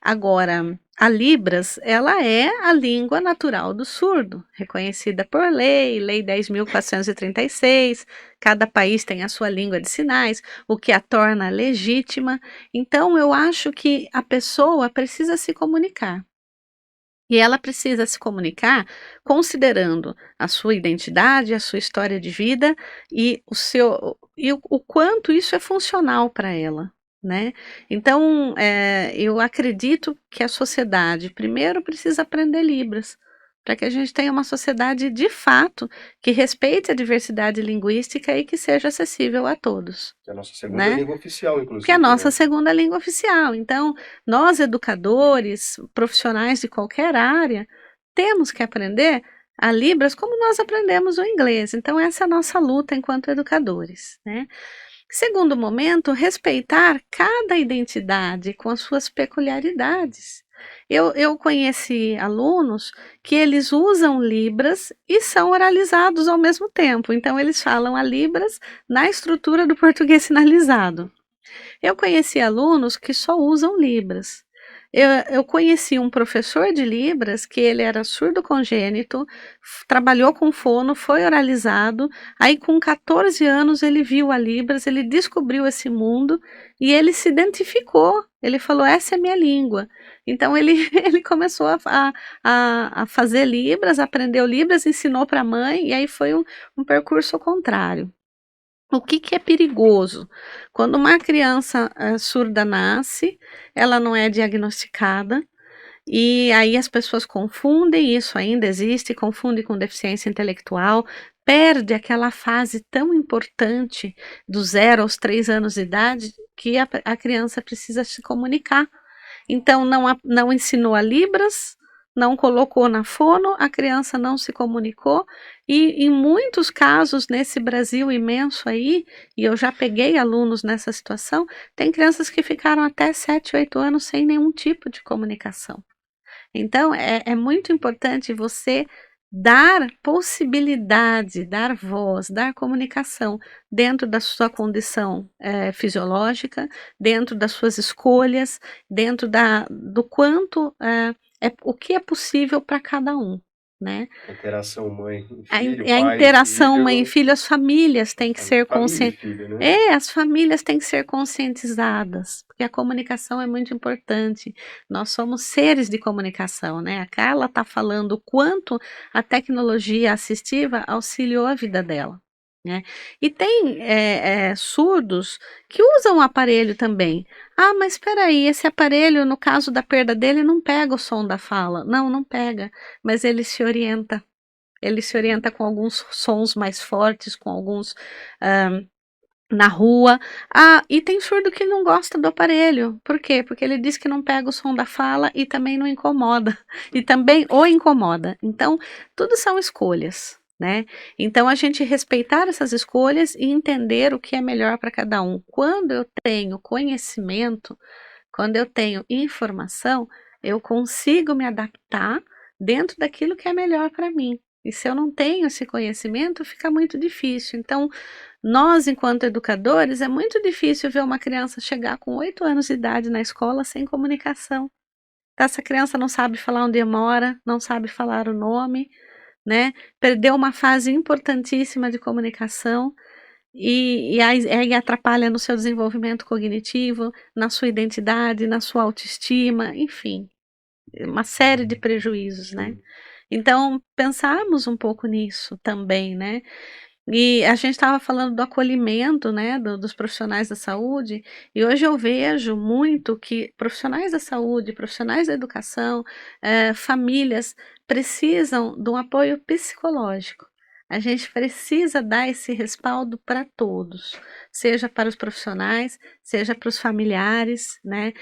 Agora, a Libras, ela é a língua natural do surdo, reconhecida por lei 10.436, cada país tem a sua língua de sinais, o que a torna legítima. Então, eu acho que a pessoa precisa se comunicar. E ela precisa se comunicar considerando a sua identidade, a sua história de vida e o quanto isso é funcional para ela, né? Então, eu acredito que a sociedade primeiro precisa aprender Libras, para que a gente tenha uma sociedade de fato que respeite a diversidade linguística e que seja acessível a todos. Que é a nossa segunda Né? língua oficial, Que é inclusive. a nossa Né? segunda língua oficial. Então, nós educadores, profissionais de qualquer área, temos que aprender a Libras como nós aprendemos o inglês. Então, essa é a nossa luta enquanto educadores, né? Segundo momento, respeitar cada identidade com as suas peculiaridades. Eu conheci alunos que eles usam Libras e são oralizados ao mesmo tempo. Então, eles falam a Libras na estrutura do português sinalizado. Eu conheci alunos que só usam Libras. Eu conheci um professor de Libras que ele era surdo congênito, trabalhou com fono, foi oralizado, aí com 14 anos ele viu a Libras, ele descobriu esse mundo e ele se identificou, ele falou, essa é minha língua. Então ele, ele começou a fazer Libras, aprendeu Libras, ensinou para a mãe e aí foi um percurso contrário. O que é perigoso? Quando uma criança surda nasce, ela não é diagnosticada, e aí as pessoas confundem, isso ainda existe, confundem com deficiência intelectual, perde aquela fase tão importante do 0 aos 3 anos de idade, que a criança precisa se comunicar. Então, não ensinou a Libras, não colocou na fono, a criança não se comunicou, e em muitos casos, nesse Brasil imenso aí, e eu já peguei alunos nessa situação, tem crianças que ficaram até 7, 8 anos sem nenhum tipo de comunicação. Então, é muito importante você dar possibilidade, dar voz, dar comunicação dentro da sua condição fisiológica, dentro das suas escolhas, dentro do quanto o que é possível para cada um, né? A interação mãe e A filho, pai e interação filho, mãe e filho, as famílias têm que ser família e conscientes. filho, né? As famílias têm que ser conscientizadas, porque a comunicação é muito importante. Nós somos seres de comunicação, né? A Carla está falando o quanto a tecnologia assistiva auxiliou a vida dela, né? E tem surdos que usam o aparelho também. Ah, mas espera aí, esse aparelho, no caso da perda dele, não pega o som da fala. Não, não pega, mas ele se orienta. Ele se orienta com alguns sons mais fortes, com alguns na rua. Ah, e tem surdo que não gosta do aparelho. Por quê? Porque ele diz que não pega o som da fala e também não incomoda. E também o incomoda. Então, tudo são escolhas, né? Então, a gente respeitar essas escolhas e entender o que é melhor para cada um. Quando eu tenho conhecimento, quando eu tenho informação, eu consigo me adaptar dentro daquilo que é melhor para mim. E se eu não tenho esse conhecimento, fica muito difícil. Então, nós, enquanto educadores, é muito difícil ver uma criança chegar com 8 anos de idade na escola sem comunicação. Então, essa criança não sabe falar onde mora, não sabe falar o nome, né? Perdeu uma fase importantíssima de comunicação e aí atrapalha no seu desenvolvimento cognitivo, na sua identidade, na sua autoestima, enfim, uma série de prejuízos, né? Então, pensarmos um pouco nisso também, né? E a gente estava falando do acolhimento, né, dos profissionais da saúde, e hoje eu vejo muito que profissionais da saúde, profissionais da educação, famílias precisam de um apoio psicológico. A gente precisa dar esse respaldo para todos, seja para os profissionais, seja para os familiares, né?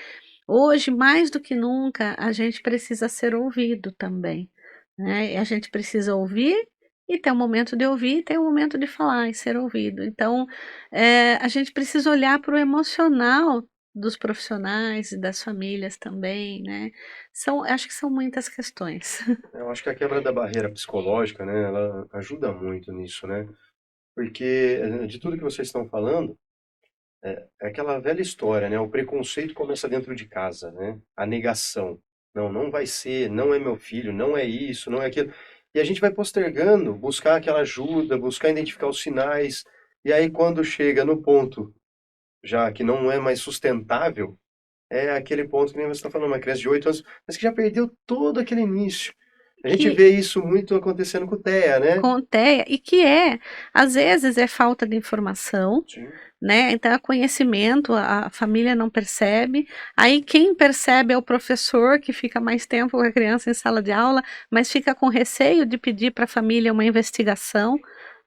Hoje, mais do que nunca, a gente precisa ser ouvido também, né? E a gente precisa ouvir e ter um momento de ouvir, e ter um momento de falar e ser ouvido. Então, a gente precisa olhar para o emocional dos profissionais e das famílias também, né? Acho que são muitas questões. Eu acho que a quebra da barreira psicológica, né, ela ajuda muito nisso, né? Porque de tudo que vocês estão falando, É aquela velha história, né? O preconceito começa dentro de casa, né? A negação. Não, não vai ser, não é meu filho, não é isso, não é aquilo. E a gente vai postergando, buscar aquela ajuda, buscar identificar os sinais. E aí, quando chega no ponto, já que não é mais sustentável, é aquele ponto que nem você está falando, uma criança de 8 anos, mas que já perdeu todo aquele início. A gente Que vê isso muito acontecendo com o TEA, né? com TEA, e que às vezes é falta de informação, Sim. né? Então, é conhecimento, a família não percebe. Aí, quem percebe é o professor, que fica mais tempo com a criança em sala de aula, mas fica com receio de pedir para a família uma investigação,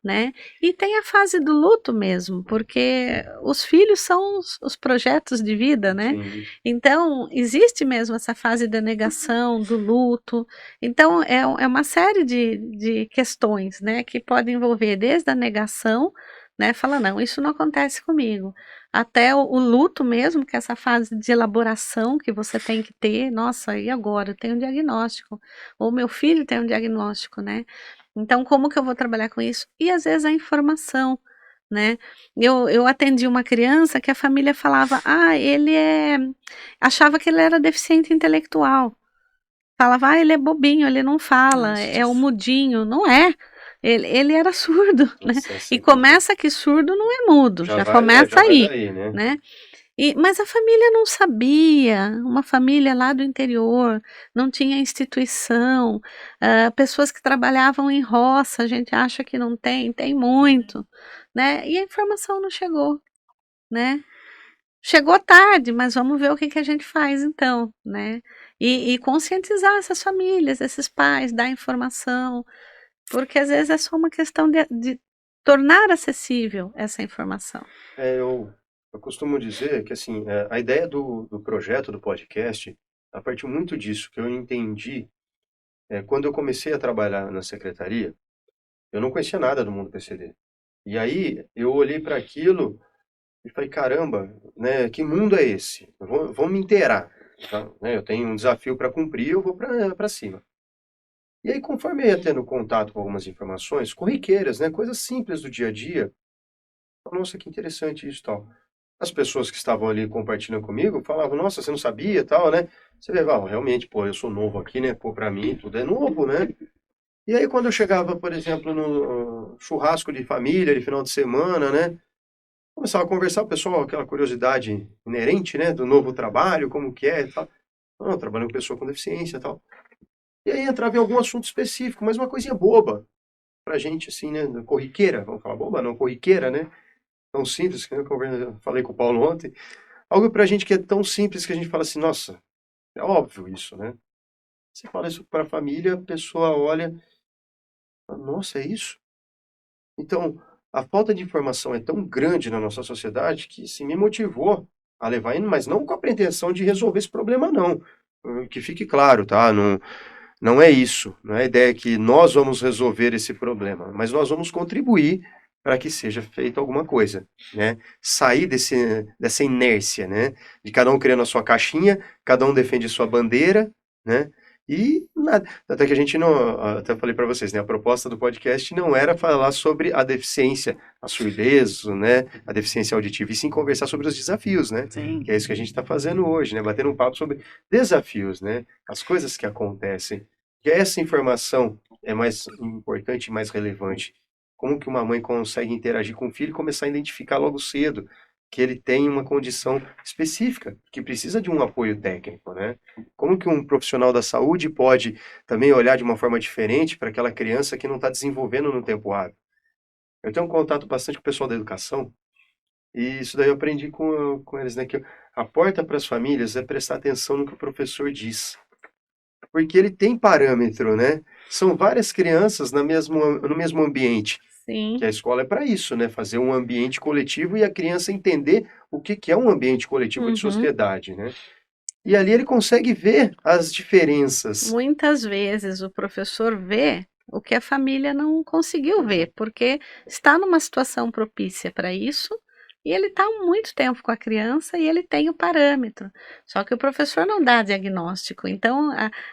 né? E tem a fase do luto mesmo, porque os filhos são os projetos de vida, né? Sim. Então, existe mesmo essa fase da negação, do luto. Então, é uma série de questões, né? Que podem envolver desde a negação, né? Fala, não, isso não acontece comigo. Até o luto mesmo, que é essa fase de elaboração que você tem que ter. Nossa, e agora? Eu tenho um diagnóstico. Ou meu filho tem um diagnóstico, né? Então, como que eu vou trabalhar com isso? E às vezes a informação, né? Eu atendi uma criança que a família falava, achava que ele era deficiente intelectual. Falava, ele é bobinho, ele não fala, é o Nossa, mudinho. Não é. Ele era surdo, né? isso é E sempre. começa que surdo não é mudo, já Já começa vai aí, daí, né? né? Mas a família não sabia, uma família lá do interior, não tinha instituição, pessoas que trabalhavam em roça, a gente acha que não tem, tem muito, né? E a informação não chegou, né? Chegou tarde, mas vamos ver o que a gente faz então, né? E conscientizar essas famílias, esses pais, dar informação, porque às vezes é só uma questão de tornar acessível essa informação. Eu costumo dizer que assim, a ideia do projeto do podcast, a partir muito disso que eu entendi, quando eu comecei a trabalhar na secretaria, eu não conhecia nada do mundo PCD. E aí eu olhei para aquilo e falei, caramba, né, que mundo é esse? Vou me inteirar, tá? Né, eu tenho um desafio para cumprir, eu vou para cima. E aí, conforme eu ia tendo contato com algumas informações corriqueiras, né, coisas simples do dia a dia, nossa, que interessante isso e tal. As pessoas que estavam ali compartilhando comigo falavam, nossa, você não sabia e tal, né? Você vê, realmente, pô, eu sou novo aqui, né? Pô, pra mim tudo é novo, né? E aí quando eu chegava, por exemplo, no churrasco de família, de final de semana, né? Começava a conversar com o pessoal, aquela curiosidade inerente, né? Do novo trabalho, como que é e tal. Não, trabalhando com pessoa com deficiência e tal. E aí entrava em algum assunto específico, mas uma coisinha boba pra gente, assim, né? Corriqueira, vamos falar boba, não, corriqueira, né? Tão simples, que eu falei com o Paulo ontem. Algo pra gente que é tão simples que a gente fala assim, nossa, é óbvio isso, né? Você fala isso pra família, a pessoa olha, fala, nossa, é isso? Então, a falta de informação é tão grande na nossa sociedade que se me motivou a levar indo, mas não com a pretensão de resolver esse problema, não. Que fique claro, tá? Não, não é isso. Não é a ideia que nós vamos resolver esse problema, mas nós vamos contribuir para que seja feita alguma coisa, né? Sair dessa inércia, né? De cada um criando a sua caixinha, cada um defende sua bandeira, né? E nada. Até que a gente não, até falei para vocês, né? A proposta do podcast não era falar sobre a deficiência, a surdez, né? A deficiência auditiva, e sim conversar sobre os desafios, né? Sim. Que é isso que a gente está fazendo hoje, né? Batendo um papo sobre desafios, né? As coisas que acontecem. E essa informação é mais importante e mais relevante. Como que uma mãe consegue interagir com o filho e começar a identificar logo cedo que ele tem uma condição específica, que precisa de um apoio técnico, né? Como que um profissional da saúde pode também olhar de uma forma diferente para aquela criança que não está desenvolvendo no tempo hábil? Eu tenho um contato bastante com o pessoal da educação, e isso daí eu aprendi com eles, né? Que a porta para as famílias é prestar atenção no que o professor diz. Porque ele tem parâmetro, né? São várias crianças no mesmo ambiente. Sim. Que a escola é para isso, né? Fazer um ambiente coletivo e a criança entender o que é um ambiente coletivo de sociedade, né? E ali ele consegue ver as diferenças. Muitas vezes o professor vê o que a família não conseguiu ver, porque está numa situação propícia para isso, e ele está há muito tempo com a criança e ele tem o parâmetro. Só que o professor não dá diagnóstico. Então,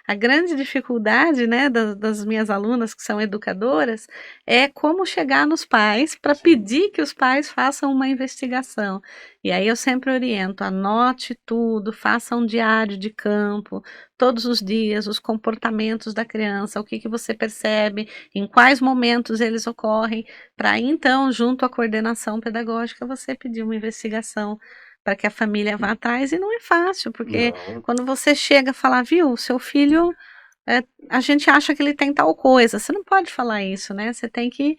a grande dificuldade, né, das minhas alunas que são educadoras é como chegar nos pais para pedir que os pais façam uma investigação. E aí eu sempre oriento, anote tudo, faça um diário de campo, todos os dias, os comportamentos da criança, o que você percebe, em quais momentos eles ocorrem, para então, junto à coordenação pedagógica, você pedir uma investigação para que a família vá atrás, e não é fácil, porque quando você chega a falar, viu, seu filho, a gente acha que ele tem tal coisa, você não pode falar isso, né? Você tem que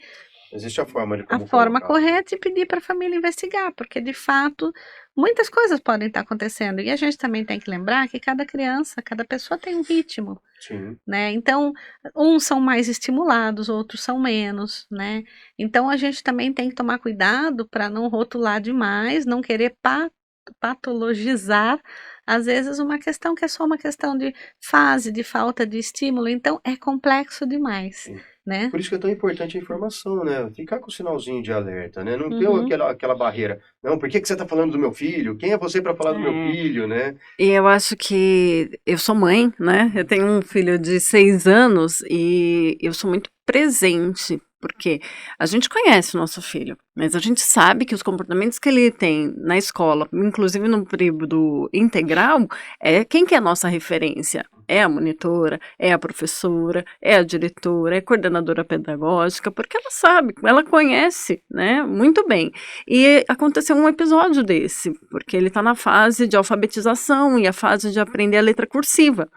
Existe a forma de como a forma colocar. correta e pedir para a família investigar, porque de fato muitas coisas podem estar acontecendo, e a gente também tem que lembrar que cada criança, cada pessoa tem um ritmo, Sim. né? Então, uns são mais estimulados, outros são menos, né? Então a gente também tem que tomar cuidado para não rotular demais, não querer patologizar, às vezes, uma questão que é só uma questão de fase, de falta de estímulo, então é complexo demais, Sim. né? Por isso que é tão importante a informação, né? Ficar com o sinalzinho de alerta, né? Não ter Uhum. aquela barreira. Não, por que você está falando do meu filho? Quem é você para falar do meu filho, né? E eu acho que eu sou mãe, né? Eu tenho um filho de 6 anos e eu sou muito presente, porque a gente conhece o nosso filho, mas a gente sabe que os comportamentos que ele tem na escola, inclusive no período integral, é quem que é a nossa referência? É a monitora, é a professora, é a diretora, é a coordenadora pedagógica, porque ela sabe, ela conhece, né, muito bem. E aconteceu um episódio desse, porque ele está na fase de alfabetização e a fase de aprender a letra cursiva.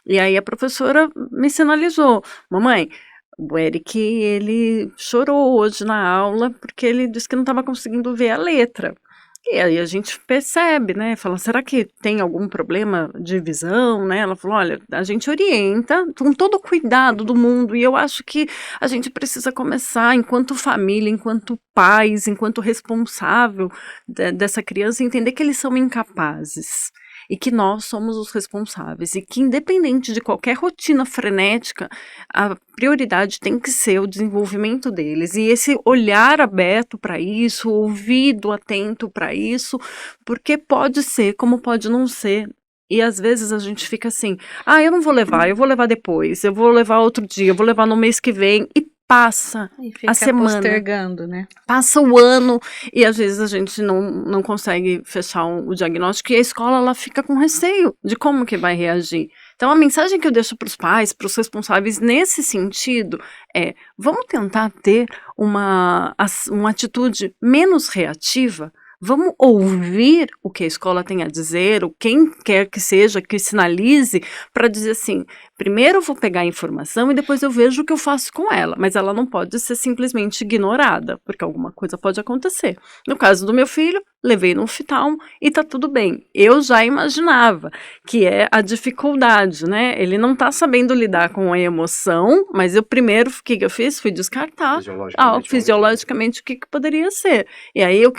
E aí a professora me sinalizou, mamãe, o Eric, ele chorou hoje na aula porque ele disse que não estava conseguindo ver a letra. E aí a gente percebe, né? Fala, será que tem algum problema de visão, né? Ela falou, olha, a gente orienta com todo o cuidado do mundo e eu acho que a gente precisa começar, enquanto família, enquanto pais, enquanto responsável dessa criança, entender que eles são incapazes. E que nós somos os responsáveis, e que independente de qualquer rotina frenética, a prioridade tem que ser o desenvolvimento deles, e esse olhar aberto para isso, ouvido atento para isso, porque pode ser como pode não ser. E às vezes a gente fica assim, eu não vou levar, eu vou levar depois, eu vou levar outro dia, eu vou levar no mês que vem, e passa E fica a semana, postergando, né? passa o ano e às vezes a gente não consegue fechar o diagnóstico e a escola ela fica com receio de como que vai reagir. Então a mensagem que eu deixo para os pais, para os responsáveis nesse sentido é, vamos tentar ter uma atitude menos reativa. Vamos ouvir o que a escola tem a dizer, ou quem quer que seja que sinalize, para dizer assim, primeiro eu vou pegar a informação e depois eu vejo o que eu faço com ela, mas ela não pode ser simplesmente ignorada, porque alguma coisa pode acontecer. No caso do meu filho, levei no oftalmo e tá tudo bem. Eu já imaginava que é a dificuldade, né? Ele não tá sabendo lidar com a emoção, mas eu primeiro, o que eu fiz? Fui descartar fisiologicamente o que poderia ser. E aí eu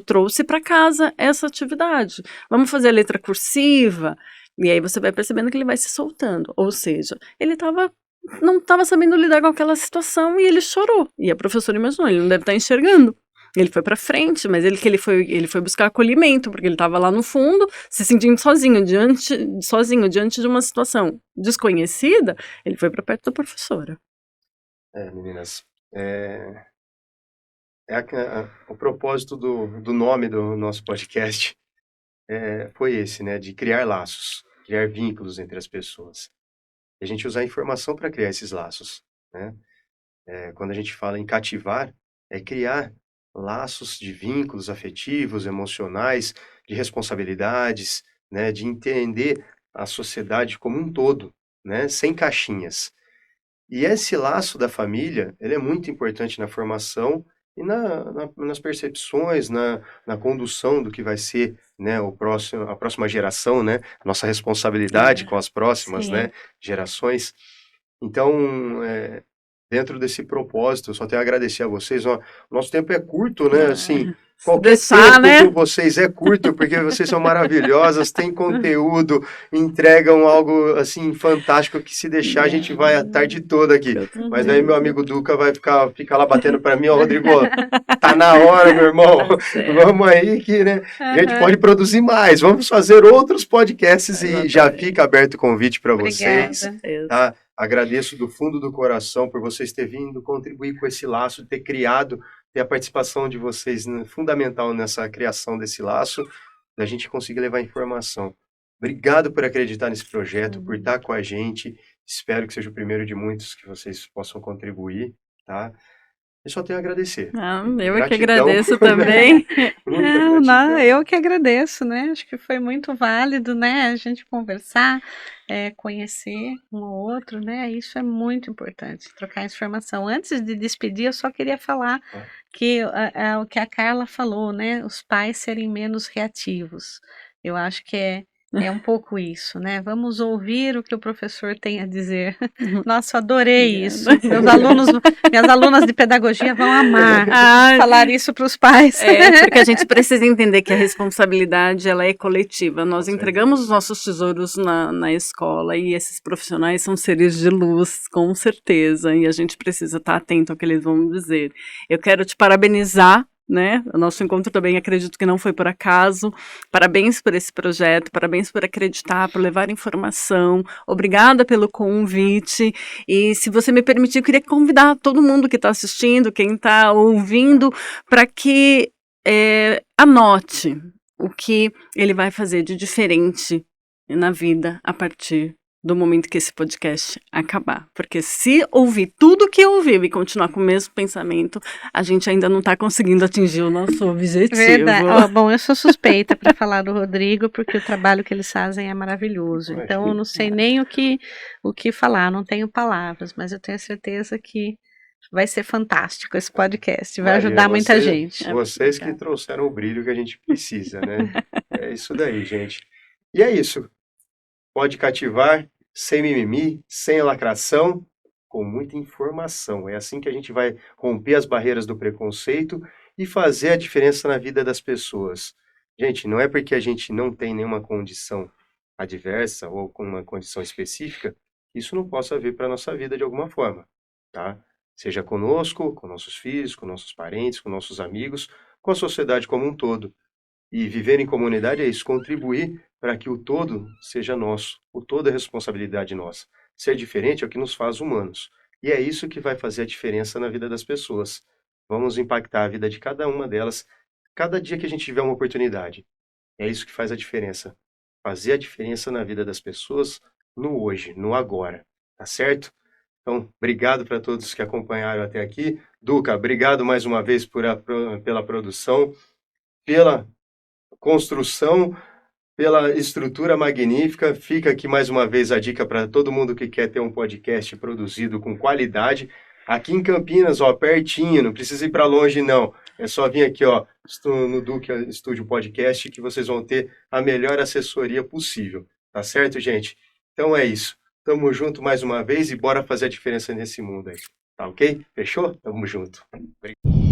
trouxe para casa essa atividade. Vamos fazer a letra cursiva? E aí você vai percebendo que ele vai se soltando. Ou seja, ele não estava sabendo lidar com aquela situação e ele chorou. E a professora imaginou, ele não deve estar enxergando. Ele foi para frente, mas ele foi buscar acolhimento, porque ele estava lá no fundo, se sentindo sozinho diante de uma situação desconhecida, ele foi para perto da professora. Meninas, o propósito do nome do nosso podcast foi esse, né, de criar laços, criar vínculos entre as pessoas. E a gente usar a informação para criar esses laços, né? Quando a gente fala em cativar, é criar laços de vínculos afetivos, emocionais, de responsabilidades, né, de entender a sociedade como um todo, né, sem caixinhas. E esse laço da família, ele é muito importante na formação e nas percepções, na condução do que vai ser, né, a próxima geração, né, nossa responsabilidade com as próximas, né, gerações. Então, dentro desse propósito, eu só tenho a agradecer a vocês. O nosso tempo é curto, né? Assim, qualquer tempo, né, com vocês é curto, porque vocês são maravilhosas, têm conteúdo, entregam algo, assim, fantástico, que se deixar a gente vai a tarde toda aqui. Mas daí meu amigo Duca vai ficar lá batendo para mim, Rodrigo, tá na hora, meu irmão, vamos aí que, né, a gente pode produzir mais, vamos fazer outros podcasts e já fica aberto o convite para vocês, tá? Agradeço do fundo do coração por vocês terem vindo contribuir com esse laço, ter criado, E a participação de vocês é fundamental nessa criação desse laço, da gente conseguir levar informação. Obrigado por acreditar nesse projeto, por estar com a gente. Espero que seja o primeiro de muitos que vocês possam contribuir, tá? Eu só tenho a agradecer. Eu é que agradeço também. Não, eu que agradeço, né? Acho que foi muito válido, né? A gente conversar, conhecer um ao outro, né? Isso é muito importante, trocar informação. Antes de despedir, eu só queria falar que o que a Carla falou, né? Os pais serem menos reativos. Eu acho que é um pouco isso, né? Vamos ouvir o que o professor tem a dizer. Nossa, adorei isso. Minhas alunas de pedagogia vão amar falar isso para os pais. Porque a gente precisa entender que a responsabilidade ela é coletiva. Nós entregamos os nossos tesouros na escola e esses profissionais são seres de luz, com certeza. E a gente precisa estar atento ao que eles vão dizer. Eu quero te parabenizar, né? O nosso encontro também acredito que não foi por acaso. Parabéns por esse projeto, parabéns por acreditar, por levar informação. Obrigada pelo convite. E se você me permitir, eu queria convidar todo mundo que está assistindo, quem está ouvindo, para que anote o que ele vai fazer de diferente na vida a partir do momento que esse podcast acabar. Porque se ouvir tudo que ouviu e continuar com o mesmo pensamento, a gente ainda não está conseguindo atingir o nosso objetivo. Verdade. Bom, eu sou suspeita para falar do Rodrigo, porque o trabalho que eles fazem é maravilhoso. Então, eu não sei nem o que falar, não tenho palavras, mas eu tenho certeza que vai ser fantástico esse podcast, vai ajudar muita gente. Vocês que trouxeram o brilho que a gente precisa, né? É isso daí, gente. E é isso. Pode cativar, sem mimimi, sem lacração, com muita informação. É assim que a gente vai romper as barreiras do preconceito e fazer a diferença na vida das pessoas. Gente, não é porque a gente não tem nenhuma condição adversa ou com uma condição específica, que isso não possa vir para a nossa vida de alguma forma, tá? Seja conosco, com nossos filhos, com nossos parentes, com nossos amigos, com a sociedade como um todo. E viver em comunidade é isso, contribuir para que o todo seja nosso, o todo é responsabilidade nossa. Ser diferente é o que nos faz humanos. E é isso que vai fazer a diferença na vida das pessoas. Vamos impactar a vida de cada uma delas, cada dia que a gente tiver uma oportunidade. É isso que faz a diferença. Fazer a diferença na vida das pessoas no hoje, no agora. Tá certo? Então, obrigado para todos que acompanharam até aqui. Duca, obrigado mais uma vez pela produção, pela construção, pela estrutura magnífica. Fica aqui mais uma vez a dica para todo mundo que quer ter um podcast produzido com qualidade. Aqui em Campinas, ó, pertinho, não precisa ir para longe não. É só vir aqui, ó, no Duque Estúdio Podcast, que vocês vão ter a melhor assessoria possível. Tá certo, gente? Então é isso. Tamo junto mais uma vez e bora fazer a diferença nesse mundo aí. Tá ok? Fechou? Tamo junto. Obrigado.